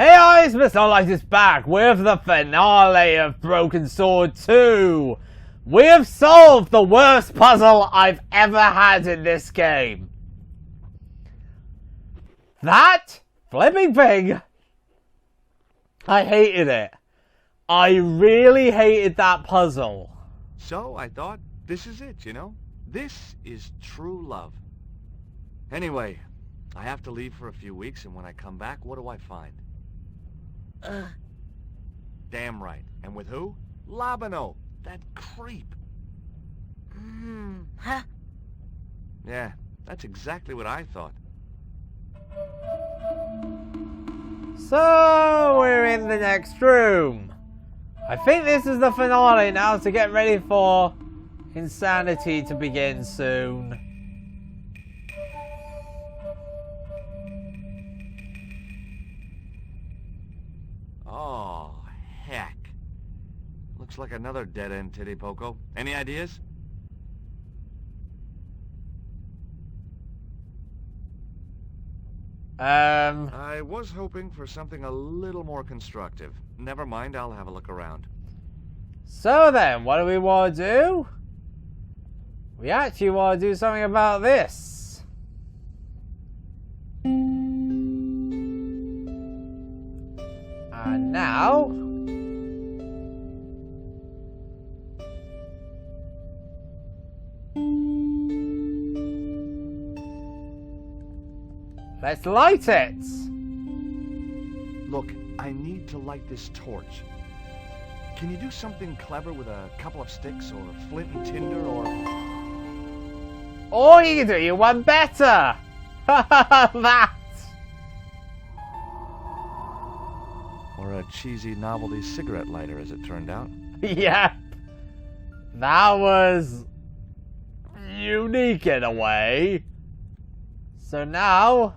Hey guys, Mr. Light is back with the finale of Broken Sword 2. We have solved the worst puzzle I've ever had in this game. That flipping pig. I hated it. I really hated that puzzle. So I thought, this is it, you know? This is true love. Anyway, I have to leave for a few weeks, and when I come back, what do I find? Damn right. And with who? Labano, that creep. Huh? Yeah, that's exactly what I thought. So, we're in the next room. I think this is the finale now, to get ready for insanity to begin soon. Oh, heck. Looks like another dead-end Tezcatlipoca. Any ideas? I was hoping for something a little more constructive. Never mind, I'll have a look around. So then, what do we want to do? We actually want to do something about this. And now... let's light it! Look, I need to light this torch. Can you do something clever with a couple of sticks, or flint and tinder, or... Or you can do your one better! That! Or a cheesy novelty cigarette lighter, as it turned out. Yep. That was... unique in a way. So now...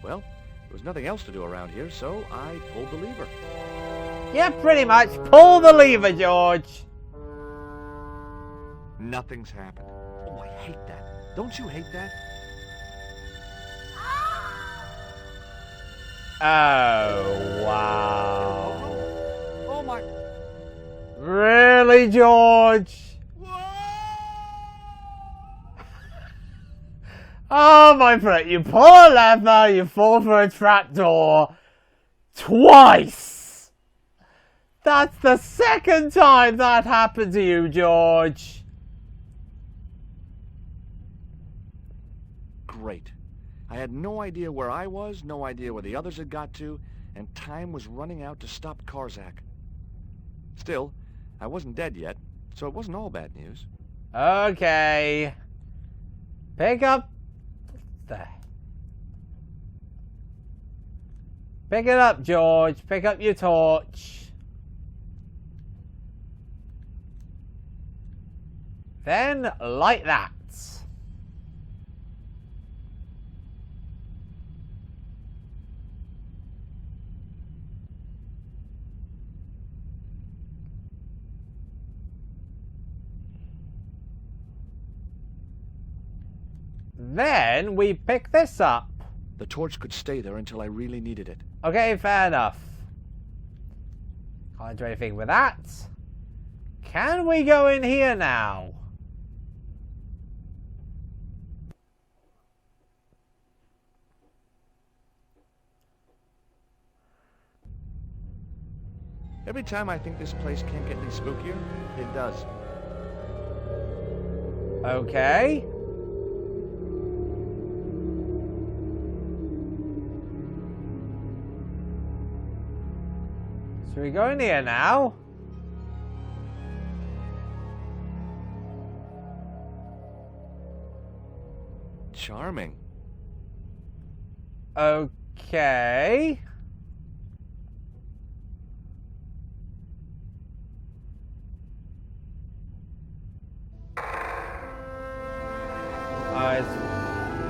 Well, there was nothing else to do around here, so I pulled the lever. yeah, pretty much. Pull the lever, George. Nothing's happened. Oh, I hate that. Don't you hate that? Oh, wow. Oh, my... Really, George? Oh, my friend, you pull a lever, you fall for a trapdoor twice. That's the second time that happened to you, George. Great. I had no idea where I was, no idea where the others had got to, and time was running out to stop Karzak. Still, I wasn't dead yet, so it wasn't all bad news. Okay. Pick up... there. Pick it up, George. Pick up your torch. Then light that. Then we pick this up. The torch could stay there until I really needed it. Okay, fair enough. Can't do anything with that. Can we go in here now? Every time I think this place can't get any spookier, it does. Okay. So we go in here now. Charming. Okay.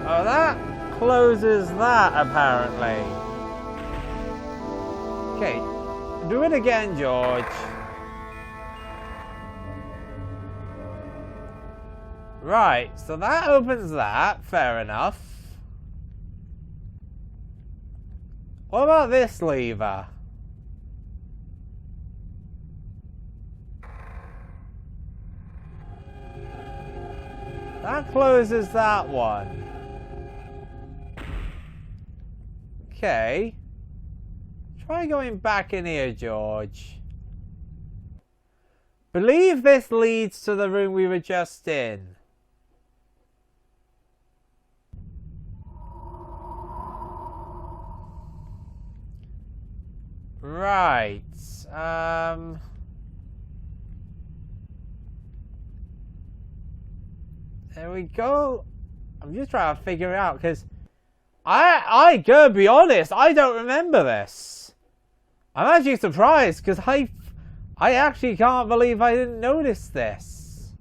Oh, that closes that, apparently. Okay, do it again, George. Right, so that opens that. Fair enough. What about this lever? That closes that one. Okay. Try going back in here, George. Believe this leads to the room we were just in. Right. There we go. I'm just trying to figure it out because I gotta be honest, I don't remember this. I'm actually surprised because I actually can't believe I didn't notice this.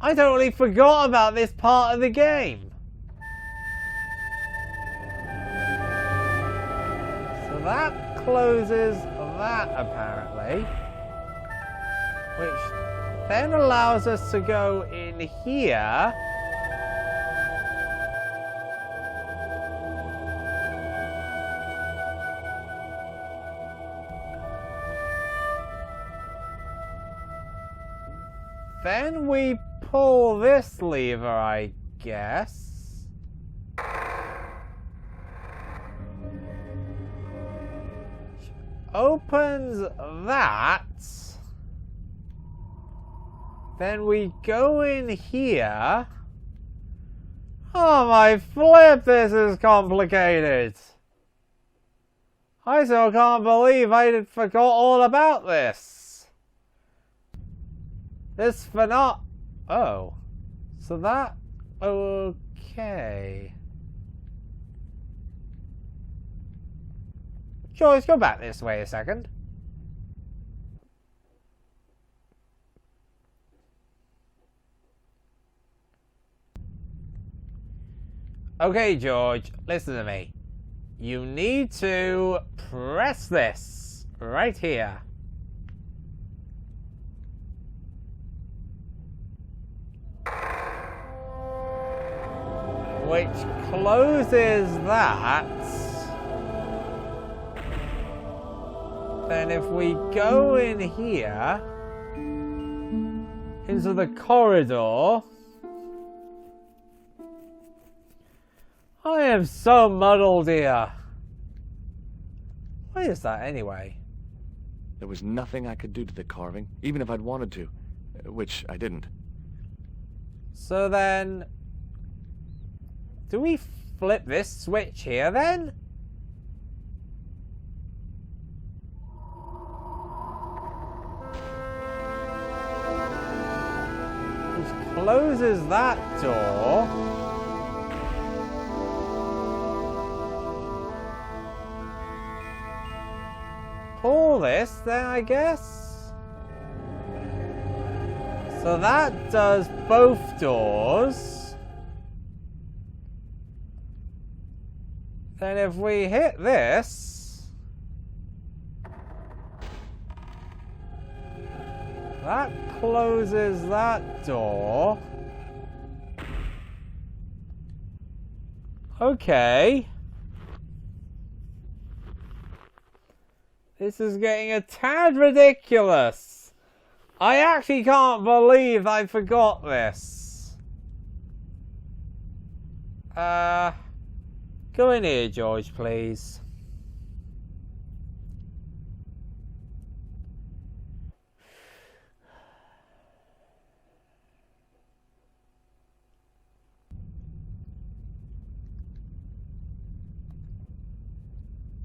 I totally forgot about this part of the game. So that closes that apparently, which then allows us to go in here. Then we pull this lever, I guess. Opens that. Then we go in here. Oh my flip, this is complicated. I still can't believe I forgot all about this. This for not... Oh. So that... Okay. Sure, let's go back this way a second. Okay, George, listen to me. You need to press this right here. Which closes that. Then if we go in here into the corridor. I am so muddled here. What is that anyway? There was nothing I could do to the carving, even if I'd wanted to, which I didn't. So then, do we flip this switch here then? Which closes that door. Pull this then, I guess. So that does both doors. Then if we hit this, that closes that door. Okay. This is getting a tad ridiculous. I actually can't believe I forgot this. Go in here, George, please.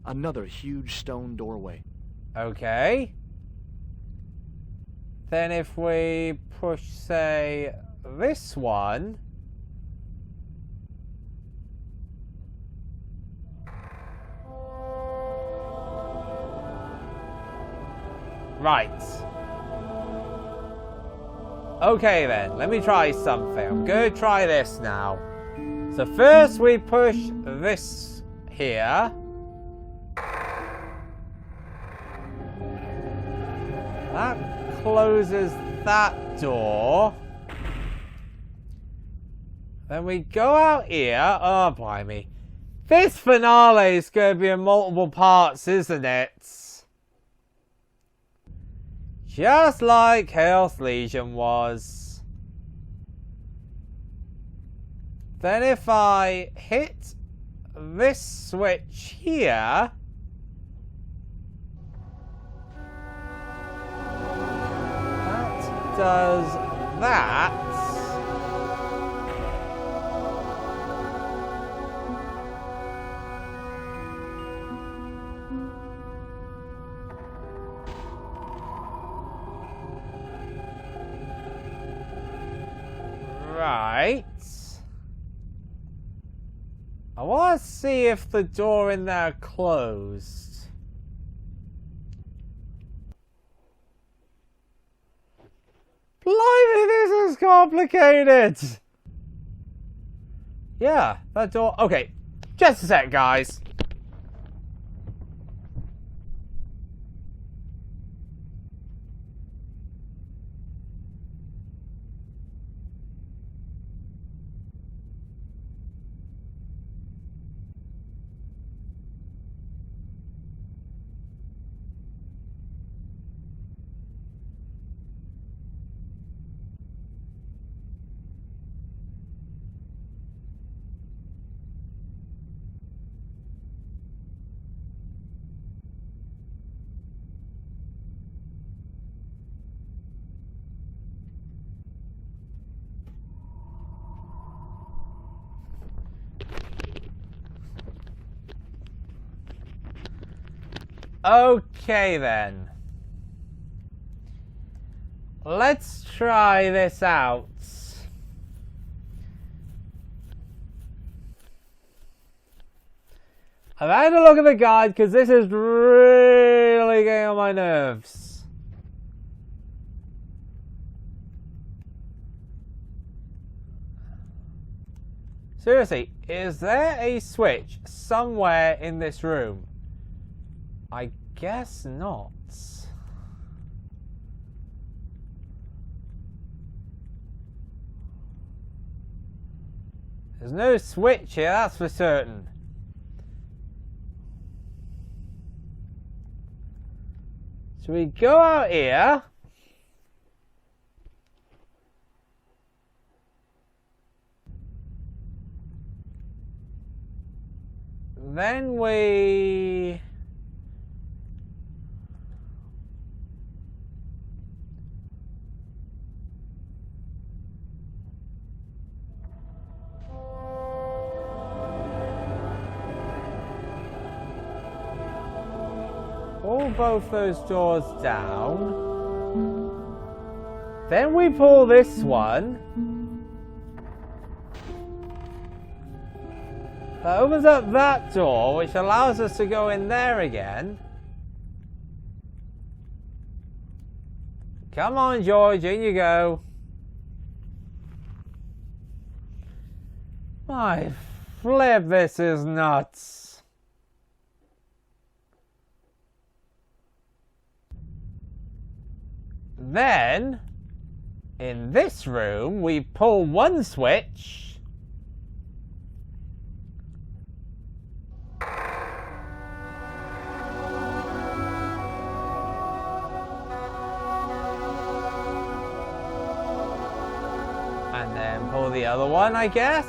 Another huge stone doorway. Okay. Then if we push, say, this one. Right. Okay then, let me try something. I'm going to try this now. So first we push this here. That closes that door. Then we go out here. Oh, blimey. This finale is going to be in multiple parts, isn't it? Just like Chaos Legion was. Then if I hit this switch here, that does that. Right. I want to see if the door in there closed. Blimey, this is complicated. Yeah, that door. Okay, just a sec, guys. Okay then. Let's try this out. I've had a look at the guide because this is really getting on my nerves. Seriously, is there a switch somewhere in this room? I guess not. There's no switch here, that's for certain. So we go out here. Then we... pull both those doors down. Then we pull this one. That opens up that door, which allows us to go in there again. Come on, George, in you go. My flip, this is nuts. Then, in this room, we pull one switch. And then pull the other one, I guess.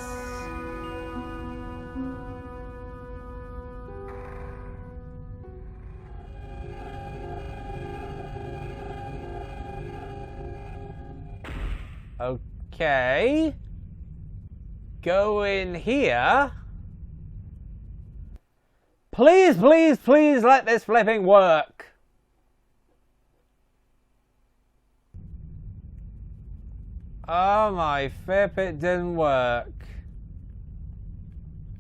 Okay. Go in here. Please, please, please let this flipping work. Oh my flip, it didn't work.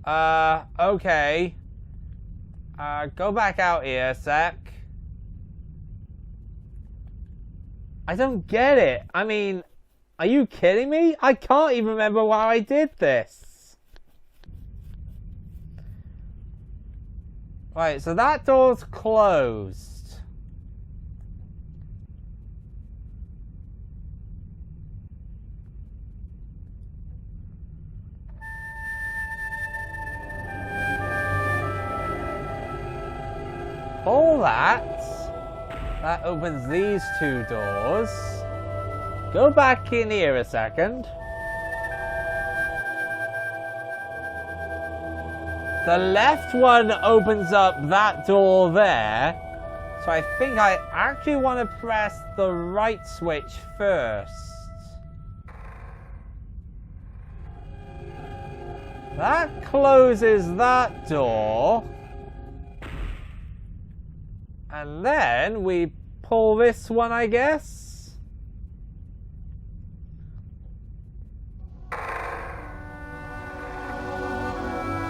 Okay. Go back out here a sec. I don't get it. I mean, are you kidding me? I can't even remember why I did this. Right, so that door's closed. pull that. That opens these two doors. Go back in here a second. The left one opens up that door there. So I think I actually want to press the right switch first. That closes that door. And then we pull this one, I guess.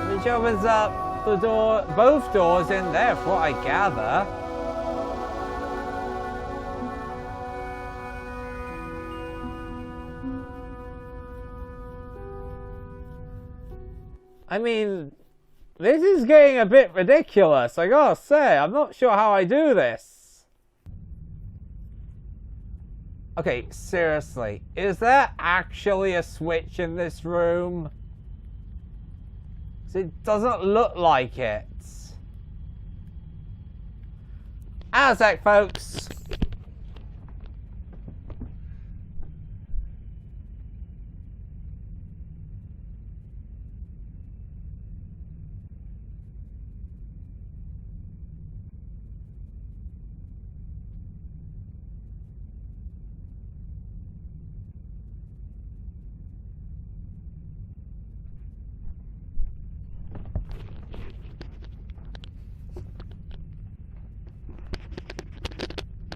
Which opens up the door, both doors in there, for what I gather. I mean, this is getting a bit ridiculous, I gotta say. I'm not sure how I do this. Okay, seriously. Is there actually a switch in this room? 'Cause it doesn't look like it. Hang on a sec, folks.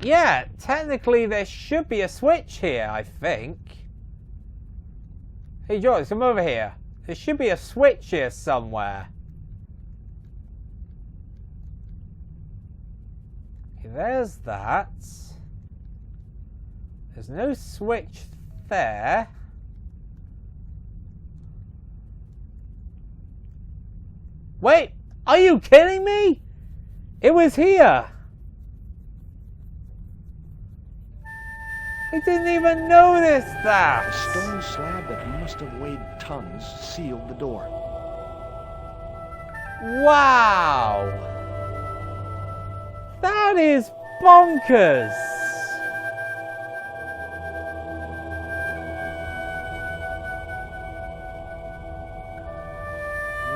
Yeah, technically there should be a switch here, I think. Hey George, come over here. There should be a switch here somewhere. Okay, there's that. There's no switch there. Wait, are you kidding me? It was here. I didn't even notice that! The stone slab that must have weighed tons sealed the door. Wow! That is bonkers!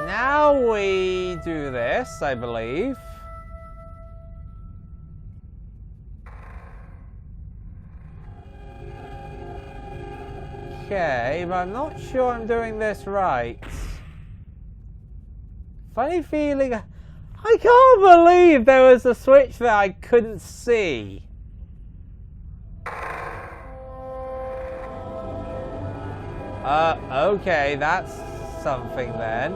Now we do this, I believe. Okay, but I'm not sure I'm doing this right. Funny feeling. I can't believe there was a switch that I couldn't see. Okay, that's something then.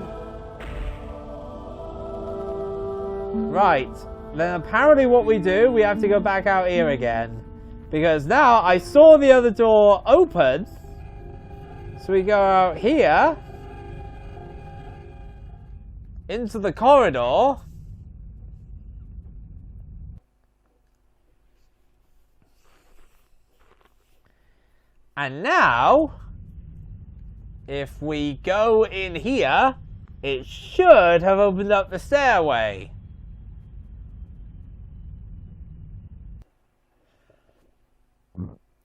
Right, then apparently what we do, we have to go back out here again. Because now I saw the other door open. So we go out here, into the corridor, and now, if we go in here, it should have opened up the stairway.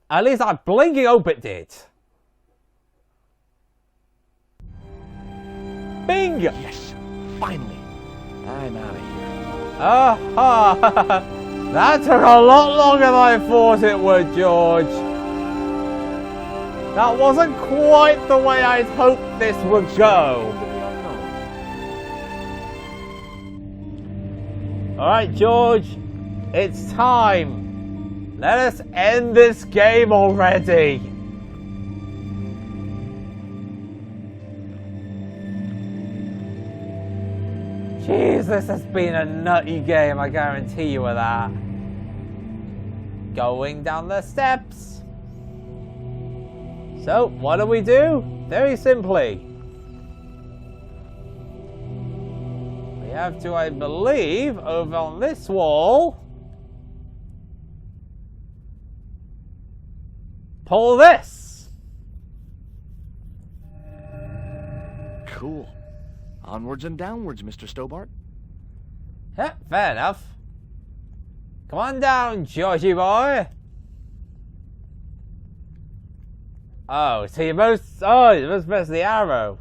At least I blinking hope it did. Bing! Yes, finally. I'm out of here. Aha! That took a lot longer than I thought it would, George. That wasn't quite the way I'd hoped this would go. Alright, George. It's time. Let us end this game already. Jeez, this has been a nutty game, I guarantee you of that. Going down the steps. So, what do we do? Very simply. We have to, I believe, over on this wall, pull this. Cool. Onwards and downwards, Mr. Stobart. Yeah, fair enough. Come on down, Georgie boy. Oh, so you must press the arrow.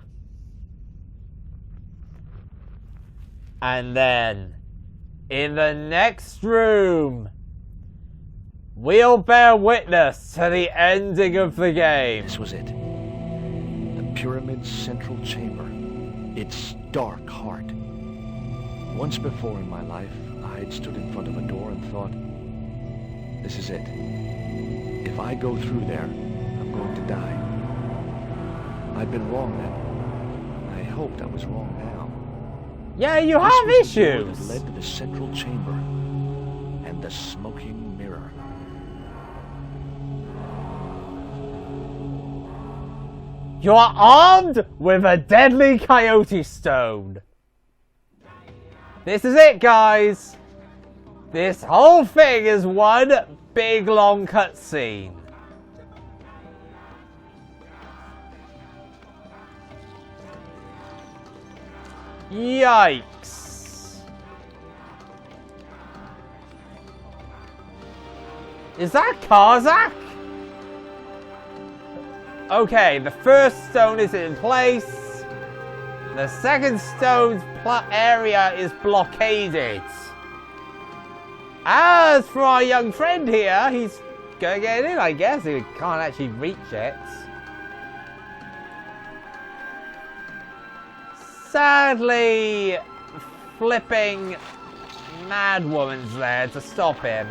And then, in the next room, we'll bear witness to the ending of the game. This was it. The pyramid's central chamber. Its dark heart. Once before in my life, I'd stood in front of a door and thought, this is it. If I go through there, I'm going to die. I'd been wrong then. I hoped I was wrong now. Yeah, you have This was the door issues. that led to the central chamber and the smoking mirror. You're armed with a deadly coyote stone. This is it, guys. This whole thing is one big long cutscene. Yikes. Is that Karzak? Okay, the first stone is in place. The second stone's area is blockaded. As for our young friend here, he's gonna get in, I guess. He can't actually reach it. Sadly, flipping mad woman's there to stop him.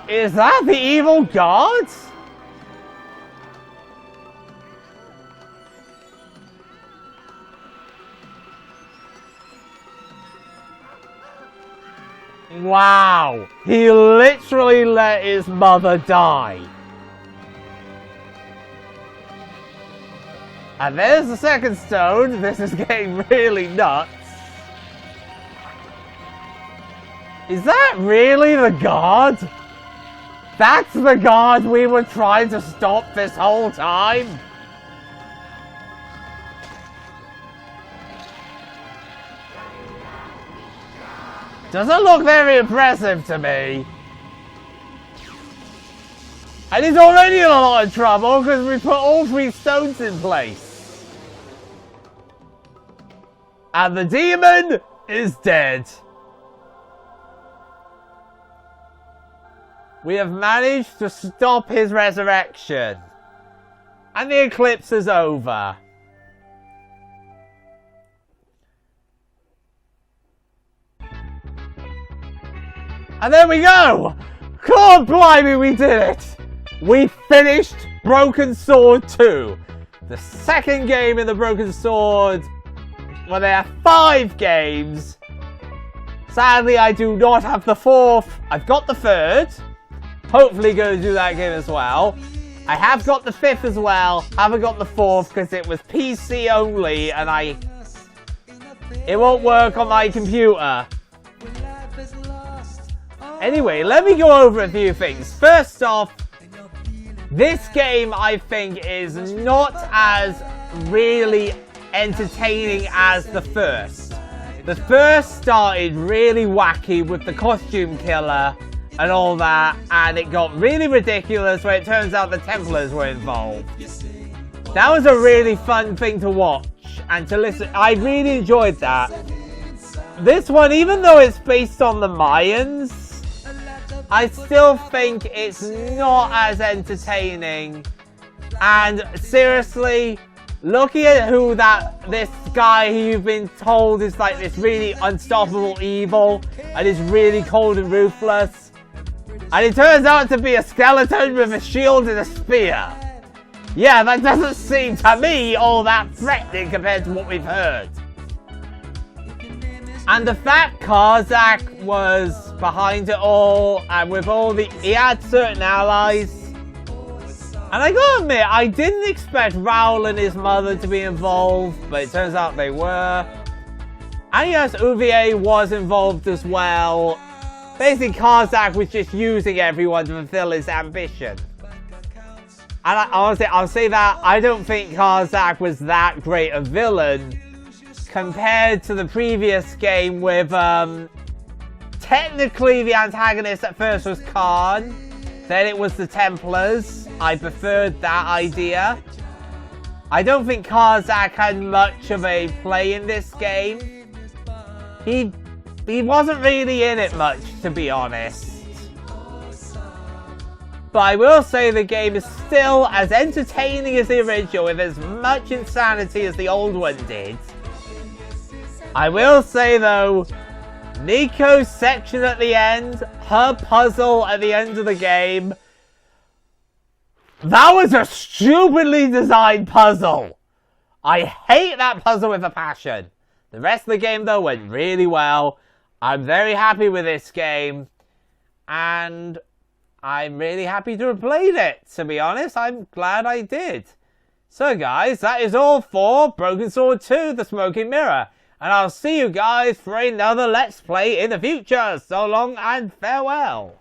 Is that the evil god? Wow, he literally let his mother die. And there's the second stone. This is getting really nuts. Is that really the god? That's the god we were trying to stop this whole time? Doesn't look very impressive to me. And he's already in a lot of trouble because we put all 3 stones in place. And the demon is dead. We have managed to stop his resurrection. And the eclipse is over. And there we go! God blimey, we did it! We finished Broken Sword 2. The second game in the Broken Sword. Well, there are 5 games. Sadly, I do not have the 4th. I've got the 3rd. Hopefully going to do that game as well. I have got the 5th as well. Haven't got the 4th because it was PC only and it won't work on my computer. Anyway, let me go over a few things. First off, this game I think is not as really entertaining as the first. The first started really wacky with the costume killer and all that, and it got really ridiculous when it turns out the Templars were involved. That was a really fun thing to watch and to listen. I really enjoyed that. This one, even though it's based on the Mayans, I still think it's not as entertaining. And seriously, looking at who this guy who you've been told is like this really unstoppable evil and is really cold and ruthless, and it turns out to be a skeleton with a shield and a spear. Yeah, that doesn't seem to me all that threatening compared to what we've heard. And the fact Karzak was behind it all, and with all he had certain allies. And I gotta admit, I didn't expect Raoul and his mother to be involved, but it turns out they were. And yes, Uvier was involved as well. Basically, Karzak was just using everyone to fulfill his ambition. And I'll say that I don't think Karzak was that great a villain compared to the previous game with technically the antagonist at first was Khan, then it was the Templars. I preferred that idea. I don't think Karzak had much of a play in this game. He wasn't really in it much, to be honest. But I will say the game is still as entertaining as the original, with as much insanity as the old one did. I will say though, Nico's section at the end, her puzzle at the end of the game, that was a stupidly designed puzzle. I hate that puzzle with a passion. The rest of the game though went really well. I'm very happy with this game, and I'm really happy to have played it, to be honest. I'm glad I did. So guys, that is all for Broken Sword 2, The Smoking Mirror. And I'll see you guys for another Let's Play in the future. So long and farewell.